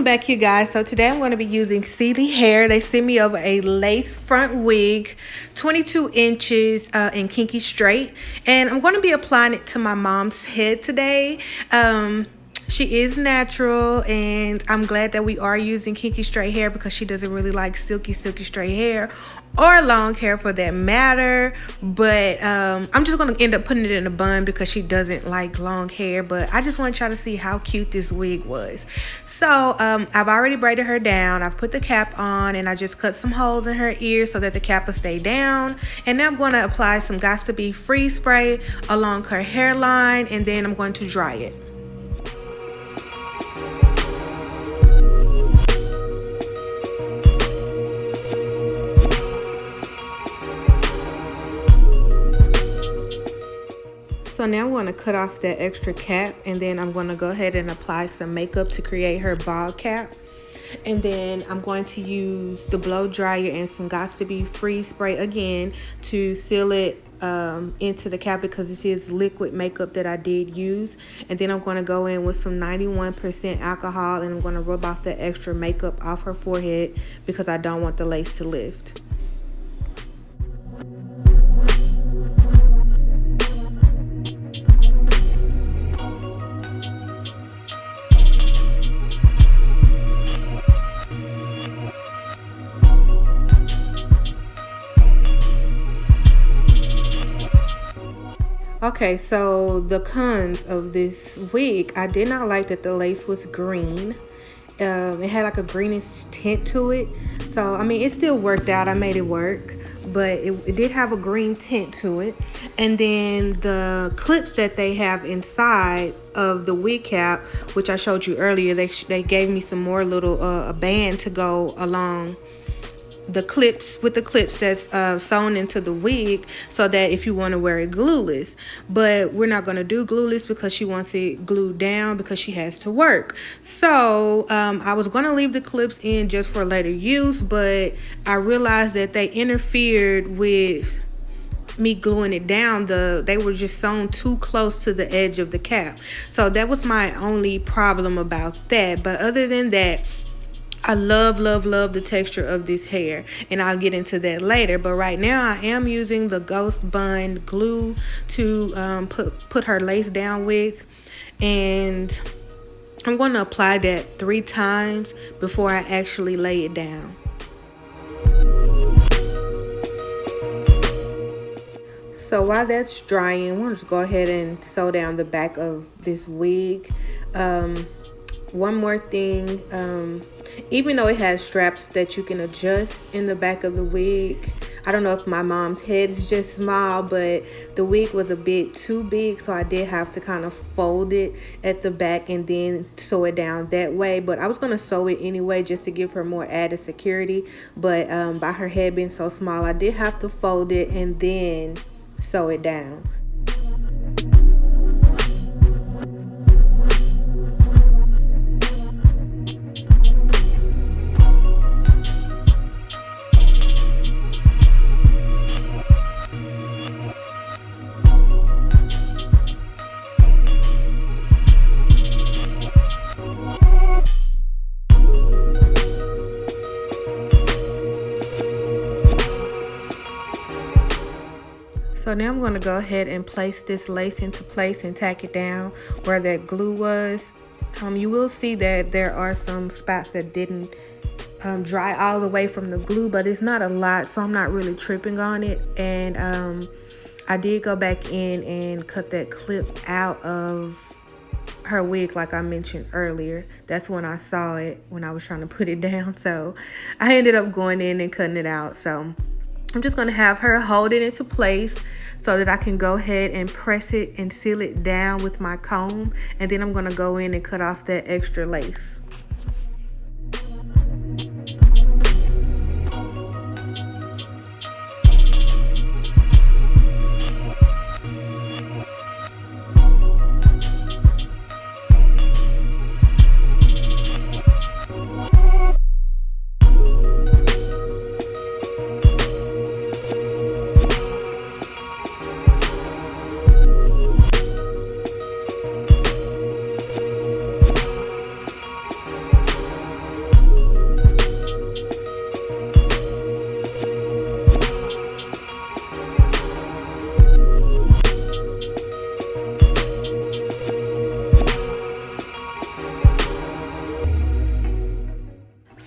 Welcome back, you guys. So today I'm going to be using Celie hair. They sent me over a lace front wig, 22 inches in Kinky straight, and I'm going to be applying it to my mom's head today. She is natural, and I'm glad that we are using Kinky straight hair because she doesn't really like silky straight hair or long hair for that matter. But I'm just going to end up putting it in a bun because she doesn't like long hair. But I just want y'all to see how cute this wig was. So I've already braided her down. I've put the cap on, and I just cut some holes in her ears so that the cap will stay down. And now I'm going to apply some Got to Be Freeze spray along her hairline, and then I'm going to dry it. So now I'm going to cut off that extra cap, and then I'm going to go ahead and apply some makeup to create her bald cap. And then I'm going to use the blow dryer and some Got to Be Freeze spray again to seal it into the cap because this is liquid makeup that I did use. And then I'm going to go in with some 91% alcohol, and I'm going to rub off the extra makeup off her forehead because I don't want the lace to lift. Okay, so the cons of this wig, I did not like that the lace was green. It had like a greenish tint to it. So, I mean, it still worked out. I made it work. But it did have a green tint to it. And then the clips that they have inside of the wig cap, which I showed you earlier, they gave me some more little a band to go along the clips with the clips that's sewn into the wig, so that if you want to wear it glueless. But we're not going to do glueless because she wants it glued down because she has to work. So I was going to leave the clips in just for later use, but I realized that they interfered with me gluing it down. They were just sewn too close to the edge of the cap. So that was my only problem about that. But other than that, I love the texture of this hair, and I'll get into that later. But right now I am using the Ghost Bun glue to put her lace down with, and I'm going to apply that 3 times before I actually lay it down. So while that's drying, we'll just go ahead and sew down the back of this wig. One more thing, even though it has straps that you can adjust in the back of the wig, I don't know if my mom's head is just small, but the wig was a bit too big, so I did have to kind of fold it at the back and then sew it down that way. But I was going to sew it anyway just to give her more added security. But by her head being so small, I did have to fold it and then sew it down. So now I'm going to go ahead and place this lace into place and tack it down where that glue was. You will see that there are some spots that didn't dry all the way from the glue, but it's not a lot, so I'm not really tripping on it. And I did go back in and cut that clip out of her wig like I mentioned earlier. That's when I saw it when I was trying to put it down. So I ended up going in and cutting it out. So I'm just going to have her hold it into place so that I can go ahead and press it and seal it down with my comb. And then I'm going to go in and cut off that extra lace.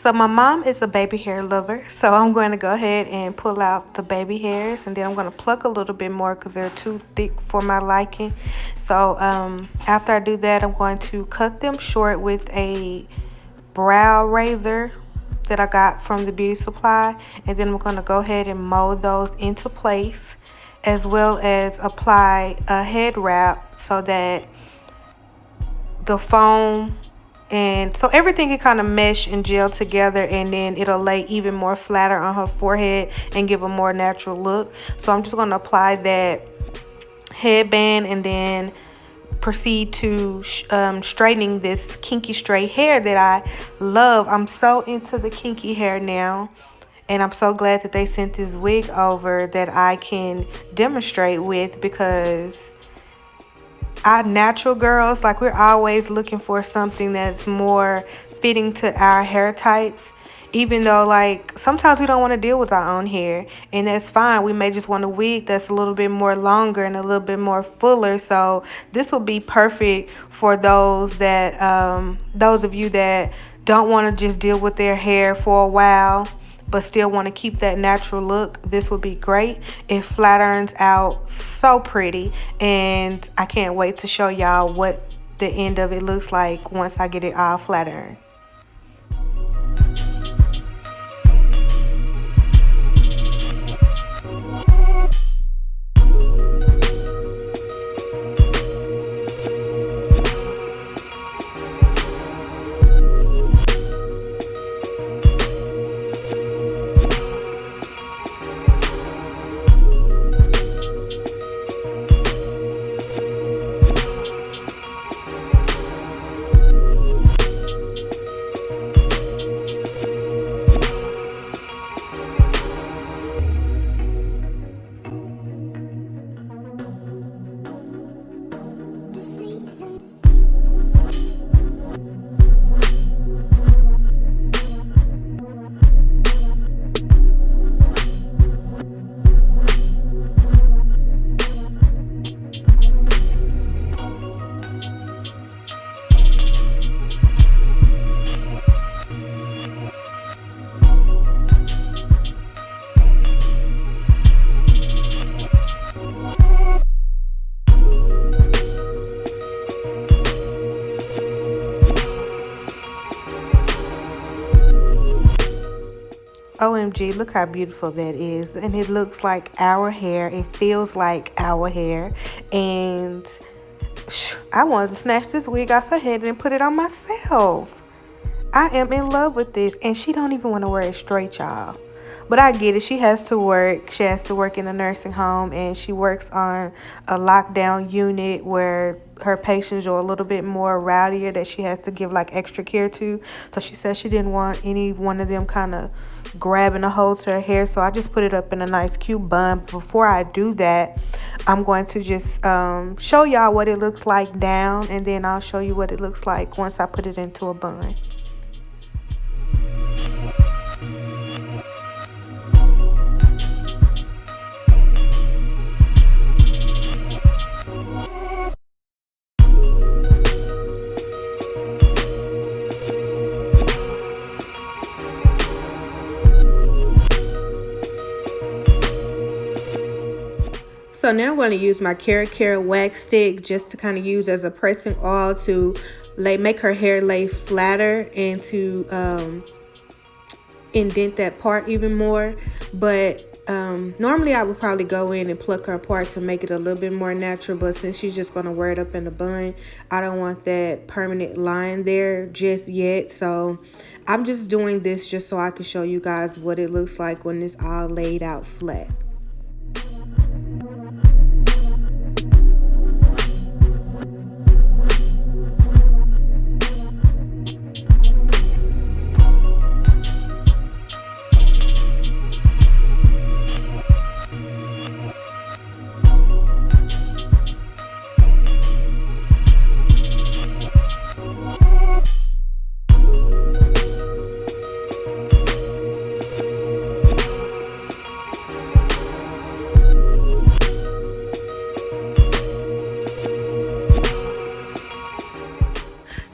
So my mom is a baby hair lover, so I'm going to go ahead and pull out the baby hairs, and then I'm going to pluck a little bit more because they're too thick for my liking. So after I do that, I'm going to cut them short with a brow razor that I got from the beauty supply, and then I'm going to go ahead and mold those into place, as well as apply a head wrap so that the foam and so everything can kind of mesh and gel together, and then it'll lay even more flatter on her forehead and give a more natural look. So I'm just going to apply that headband and then proceed to straightening this kinky straight hair that I love. I'm so into the kinky hair now, and I'm so glad that they sent this wig over that I can demonstrate with, because our natural girls, like, we're always looking for something that's more fitting to our hair types, even though, like, sometimes we don't want to deal with our own hair, and that's fine. We may just want a wig that's a little bit more longer and a little bit more fuller. So this will be perfect for those of you that don't want to just deal with their hair for a while but still want to keep that natural look. This would be great. It flattens out so pretty, and I can't wait to show y'all what the end of it looks like once I get it all flattened. OMG, look how beautiful that is. And it looks like our hair. It feels like our hair. And I wanted to snatch this wig off her head and put it on myself. I am in love with this. And she don't even want to wear it straight, y'all. But I get it. She has to work. She has to work in a nursing home, and she works on a lockdown unit where her patients are a little bit more rowdier that she has to give like extra care to. So she said she didn't want any one of them kind of grabbing a hold to her hair. So I just put it up in a nice cute bun. Before I do that, I'm going to just show y'all what it looks like down, and then I'll show you what it looks like once I put it into a bun. So now I'm going to use my Carrot wax stick just to kind of use as a pressing oil to make her hair lay flatter and to indent that part even more. But normally I would probably go in and pluck her apart to make it a little bit more natural, but since she's just going to wear it up in the bun, I don't want that permanent line there just yet. So I'm just doing this just so I can show you guys what it looks like when it's all laid out flat.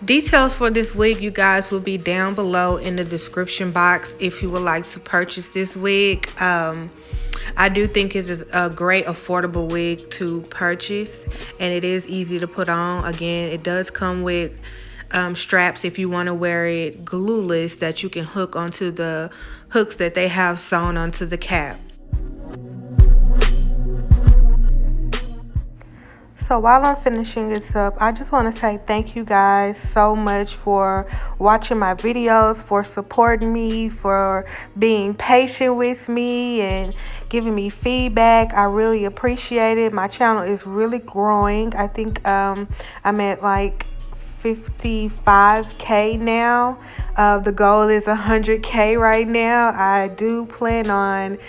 Details for this wig, you guys, will be down below in the description box if you would like to purchase this wig. I do think it's a great affordable wig to purchase, and it is easy to put on. Again, it does come with straps if you want to wear it glueless that you can hook onto the hooks that they have sewn onto the cap. So while I'm finishing this up, I just want to say thank you guys so much for watching my videos, for supporting me, for being patient with me and giving me feedback. I really appreciate it. My channel is really growing. I think I'm at like 55K now. The goal is 100K right now. I do plan on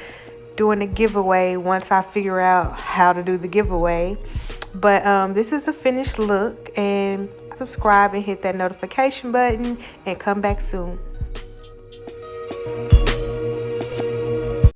doing a giveaway once I figure out how to do the giveaway. But this is a finished look, and subscribe and hit that notification button and come back soon.